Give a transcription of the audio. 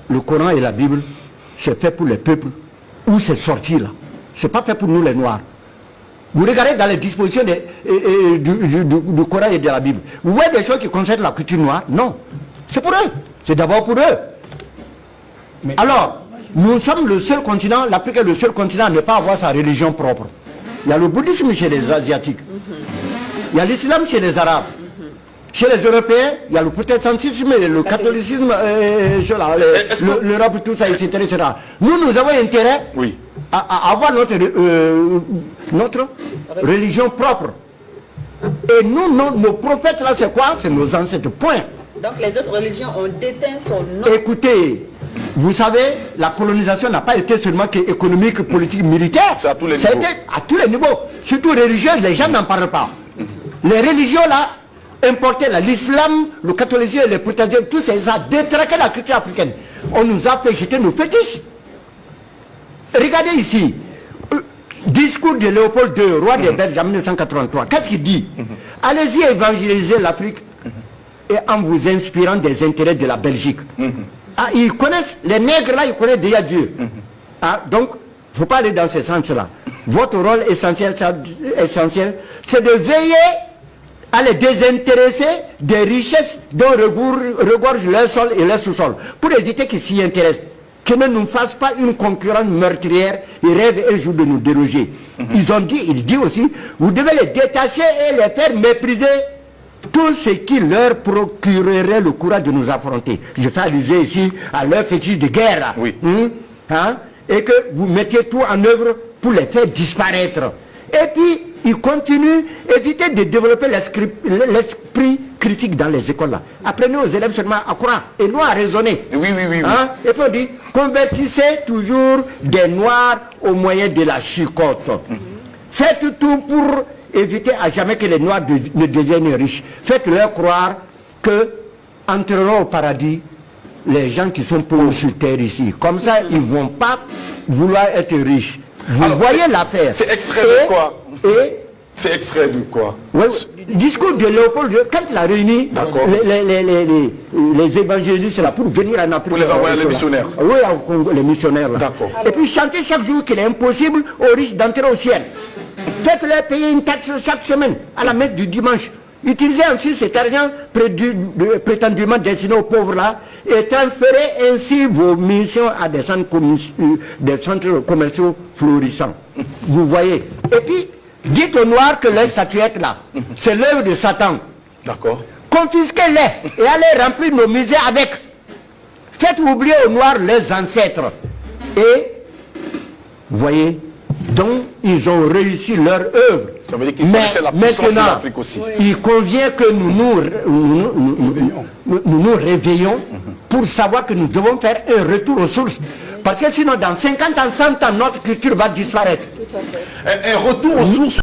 le Coran et la Bible, c'est fait pour les peuples. Où c'est sorti là? C'est pas fait pour nous les Noirs. Vous regardez dans les dispositions du Coran et de la Bible. Vous voyez des choses qui concernent la culture noire? Non. C'est pour eux. C'est d'abord pour eux. Mais alors, nous sommes le seul continent, l'Afrique est le seul continent à ne pas avoir sa religion propre. Il y a le bouddhisme chez les Asiatiques. Il y a l'islam chez les Arabes. Chez les Européens, il y a le protestantisme, le catholicisme, l'Europe, tout ça, etc., etc. Nous avons intérêt à avoir notre religion propre. Et nous, nos prophètes, là, c'est quoi? C'est nos ancêtres, point. Donc les autres religions ont déteint son nom. Écoutez, vous savez, la colonisation n'a pas été seulement économique, politique, militaire. C'est à tous les ça niveaux. a été à tous les niveaux. Surtout religieuse, les gens n'en parlent pas. Les religions, là, importaient l'islam, le catholicisme, les protestantisme, tout ça, ça a détraqué la culture africaine. On nous a fait jeter nos fétiches. Regardez ici, discours de Léopold II, roi des Belges en 1983. Qu'est-ce qu'il dit? Allez-y évangéliser l'Afrique et en vous inspirant des intérêts de la Belgique. Ah, ils connaissent, les nègres là, ils connaissent déjà Dieu. Ah, donc, il ne faut pas aller dans ce sens-là. Votre rôle essentiel, c'est de veiller à les désintéresser des richesses dont regorgent leur sol et leur sous-sol, pour éviter qu'ils s'y intéressent. Qu'ils ne nous fassent pas une concurrence meurtrière et rêvent un jour de nous déloger. Il dit aussi, vous devez les détacher et les faire mépriser tout ce qui leur procurerait le courage de nous affronter. Je fais allusion ici à leur fétiche de guerre. Oui. Et que vous mettiez tout en œuvre pour les faire disparaître. Et puis, ils continuent, évitez de développer l'esprit critique dans les écoles là. Apprenez aux élèves seulement à croire et non à raisonner. Oui. Et puis on dit, convertissez toujours des noirs au moyen de la chicotte. Faites tout pour éviter à jamais que les noirs ne deviennent riches. Faites-leur croire que entreront au paradis les gens qui sont pauvres sur terre ici. Comme ça, ils ne vont pas vouloir être riches. Vous voyez l'affaire. C'est extrait de quoi? C'est extrait de quoi? Le discours de Léopold II, quand il a réuni les évangélistes là pour venir en Afrique. Pour les envoyer les missionnaires. Oui, les missionnaires là. Et puis chanter chaque jour qu'il est impossible aux riches d'entrer au ciel. Faites-leur payer une taxe chaque semaine à la messe du dimanche. Utilisez ensuite cet argent prétendument destiné aux pauvres là et transférez ainsi vos missions à des centres commerciaux florissants. Vous voyez. Et puis, dites aux Noirs que leur statuette là, c'est l'œuvre de Satan. D'accord. Confisquez-les et allez remplir nos musées avec. Faites oublier aux Noirs leurs ancêtres. Et, vous voyez, donc ils ont réussi leur œuvre. Ça veut dire qu'ils connaissaient la puissance de l'Afrique aussi. Il convient que nous nous réveillons pour savoir que nous devons faire un retour aux sources. Parce que sinon, dans 50 ans, 100 ans, notre culture va disparaître. Un retour aux sources.